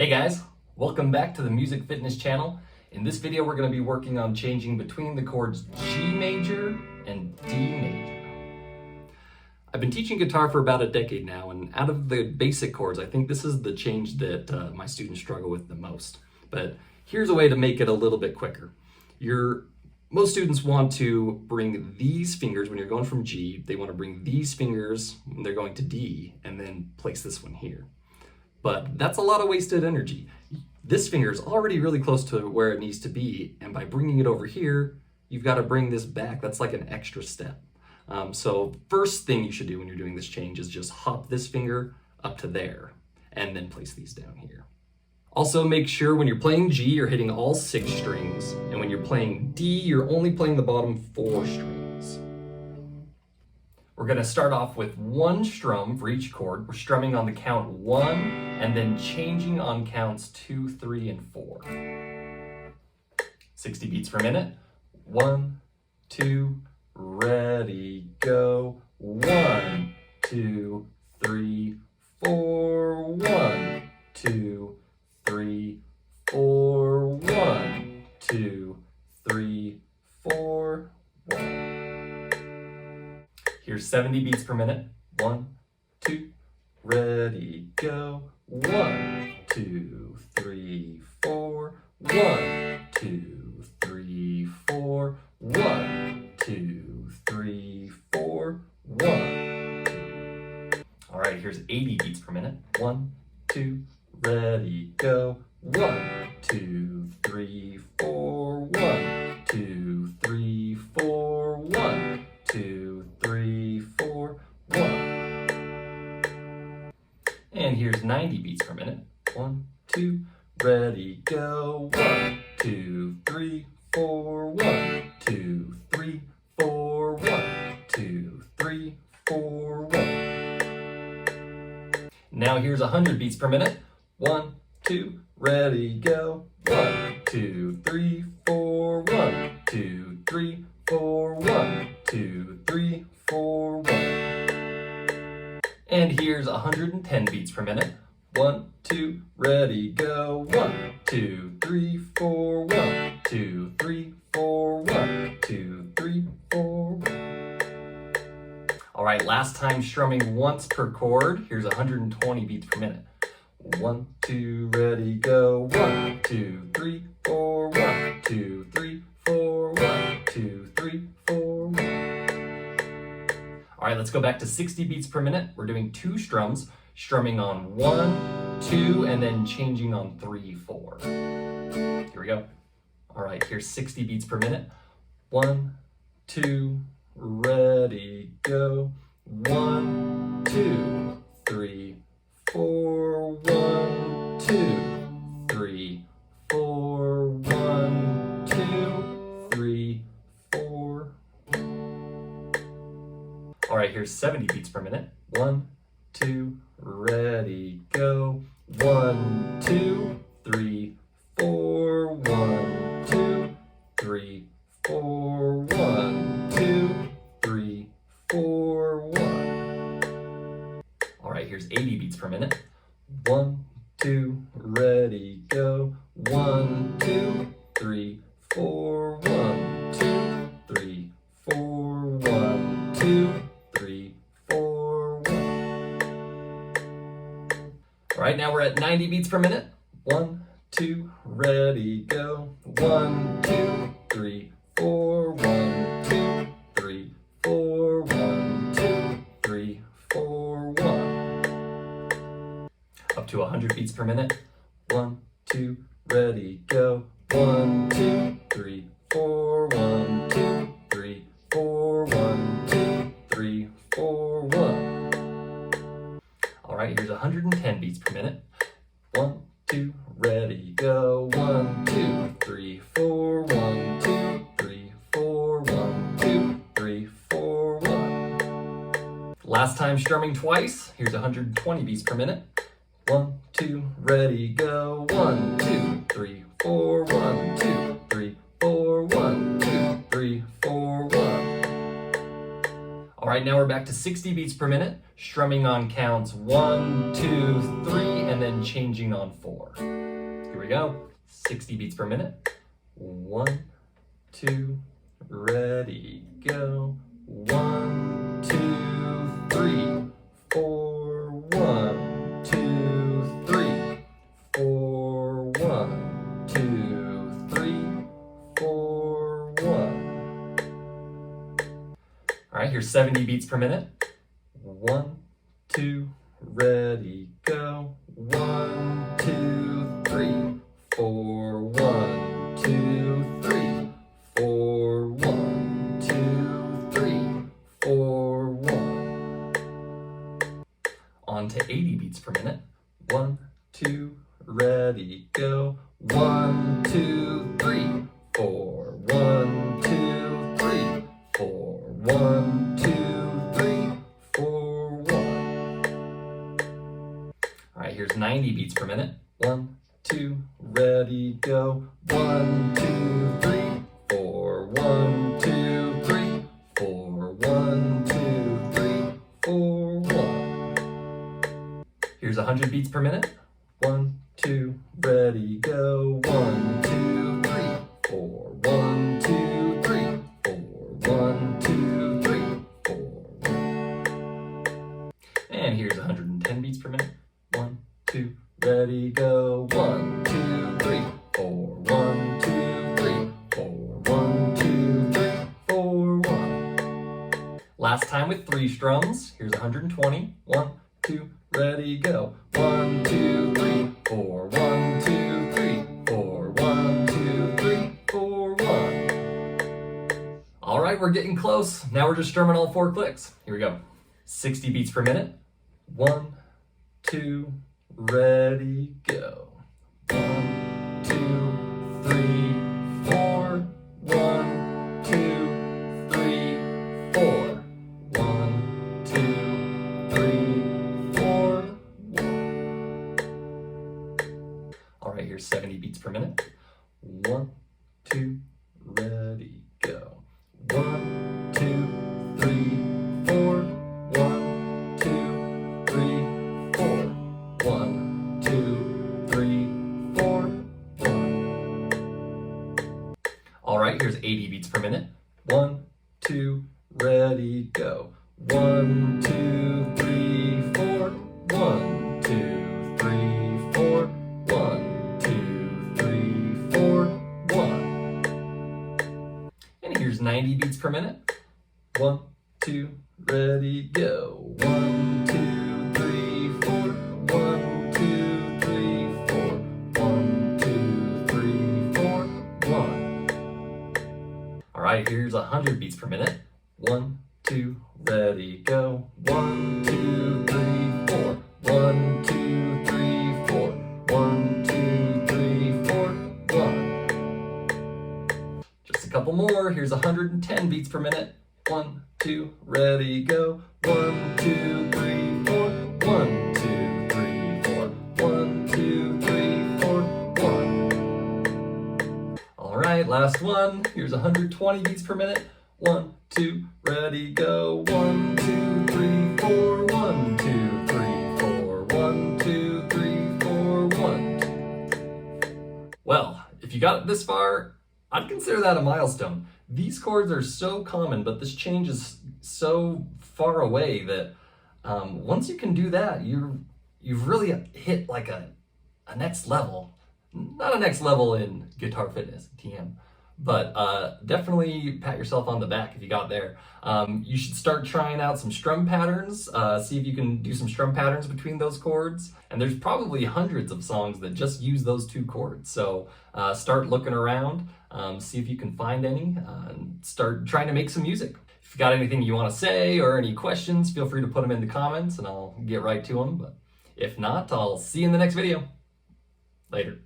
Hey guys, welcome back to the Music Fitness channel. In this video we're going to be working on changing between the chords G major and D major. I've been teaching guitar for about a decade now, and out of the basic chords I think this is the change that my students struggle with the most. But here's a way to make it a little bit quicker. Most students want to bring these fingers, when you're going from G, they want to bring these fingers when they're going to D and then place this one here. But that's a lot of wasted energy. This finger is already really close to where it needs to be, and by bringing it over here, you've got to bring this back. That's like an extra step. So first thing you should do when you're doing this change is just hop this finger up to there, and then place these down here. Also make sure when you're playing G, you're hitting all 6 strings, and when you're playing D, you're only playing the bottom 4 strings. We're going to start off with one strum for each chord. We're strumming on the count 1 and then changing on counts 2, 3, and 4. 60 beats per minute. 1, 2, ready, go. 1, 2, 3, 4. 1, 2, 3, 4. 1, 2, 3, 4. 1. Here's 70 beats per minute. 1, 2, ready, go. 1, 2, 3, 4. 1, 2, 3, 4. 1, 2, 3, 4. 1. All right, here's 80 beats per minute. 1, 2, ready, go. 1, 2, 3, 4. 1, 2, 3, 4. 1, 2, 3, 4, 1. And here's 90 beats per minute. 1, 2, ready, go. 1, 2, 3, 4. 1, 2, 3, 4. 1, 2, 3, 4. 1. Now here's 100 beats per minute. 1, 2, ready, go. 1, 2, 3, 4. 1, 2, 3, 4. 1, 2, 3, 4. 1. And here's 110 beats per minute. 1, 2, ready, go. 1, 2, 3, 4. 1, 2, 3, 4. 1, 2, 3, 4. 1. All right, last time strumming once per chord. Here's 120 beats per minute. 1, 2, ready, go. 1, 2, 3, 4. 1, 2, 3, 4. 1, 2, 3, 4. 1. All right, let's go back to 60 beats per minute. We're doing 2 strums, strumming on 1, 2, and then changing on 3, 4. Here we go. All right, here's 60 beats per minute. 1, 2, ready, go. 1, 2, 3, 4. 1, 2, 3, 4. 1, 2, 3, 4. All right, here's 70 beats per minute. 1, 2, ready, go. 1, 2, 3, 4. 1, 2, 3, 4. 1, 2, 3, 4. 1. All right, here's 80 beats per minute. 1, 2, ready, go. 1, 2, 3, 4. 1, 2, 3, 4. 1, 2, 3, 4. 1. All right, now we're at 90 beats per minute. 1, 2, ready, go. 1, 2, 3, 4. 1, 2, 3, 4. 1, 2, 3, 4. 1. Up to 100 beats per minute. 1, 2, ready, go. 1, 2, 3, 4. 1, 2, 3, 4. 1, 2, 3, 4. 1. All right, here's 110 beats per minute. 1, 2, ready, go. 1, 2, 3, 4. 1, 2, 3, 4. 1, 2, 3, 4. 1. Last time strumming twice. Here's 120 beats per minute. 1, 2, ready, go. 1, 2, 3, 4. 1, 2, 3, 4. 1, 2, 3, 4. 1. All right, now we're back to 60 beats per minute, strumming on counts 1, 2, 3, and then changing on 4. Here we go. 60 beats per minute. 1, 2, ready, go. 1, 2, 3, 4, 1, 2, 3, 4, 1, 2, 3, 4, 1. All right, here's 70 beats per minute. 1, 2, ready, go. 1, 2, 3, 4, 1, 2, 3, 4, 1, 2, 3, 4, 1. On to 80 beats per minute. 1, 2, ready, go. 1, 2, 3, 4, 1, 2, 3, 4, 1, 2, 3, 4, 1. All right, here's 90 beats per minute. 1, 2, ready, go. 1, 2, 3, 4, 1, 2, 3, 4, 1, 2, 3, 4, 1. Here's 100 beats per minute. 1, 2, ready, go. 1, 2, 3, 4, 1, 2, 3, 4, 1, 2, 3, 4, 1. And here's 110 beats per minute. 1, 2, ready, go. 1, 2, 3, 4, 1, 2, 3, 4, 1, 2, 3, 4, 1. Last time with 3 strums. Here's 120. 1, 2, ready, go. 1, 2, 3, 4, 1, 2, 3, 4, 1, 2, 3, 4, 1. All right, we're getting close. Now we're just strumming all 4 clicks. Here we go. 60 beats per minute. 1, 2, ready, go. 1, 2, 3, 4, 1, 2, 3, 4, 1, 2, 3, 4, 1. All right, here's 70 beats per minute. 1, 2, ready, go. 1, 2, 3, 4, 1, 2, 3, 4, 1, 2, 3, 4, 1. All right, here's 80 beats per minute. 1, 2, ready, go. 1, 2, 3, 4, 1, 2, 3, 4, 1, 2, 3, 4, 1. And here's 90 beats per minute. 1, 2, ready, go. 1, 2, 3, 4, 1, 2, 3, 4, 1, 2, 3, 4, 1. All right, here's 100 beats per minute. 1, 2, ready, go. 1, 2, 3, 4, 1, 2, 3, 4, 1, 2, 3, 4, 1. Just a couple more. Here's 110 beats per minute. 1, 2, ready, go. 1, 2, 3, 4, 1, 2, 3, 4, 1, 2, 3, 4, 1. All right, last one. Here's 120 beats per minute. 1, 2, ready, go. 1, 2, 3, 4, 1, 2, 3, 4, 1, 2, 3, 4, 1. Well, if you got it this far, I'd consider that a milestone. These chords are so common, but this change is so far away that once you can do that, you've really hit like a next level. Not a next level in guitar fitness, TM, but definitely pat yourself on the back if you got there. You should start trying out some strum patterns, see if you can do some strum patterns between those chords. And there's probably hundreds of songs that just use those 2 chords. So start looking around, see if you can find any, and start trying to make some music. If you got anything you want to say or any questions, feel free to put them in the comments and I'll get right to them. But if not, I'll see you in the next video. Later.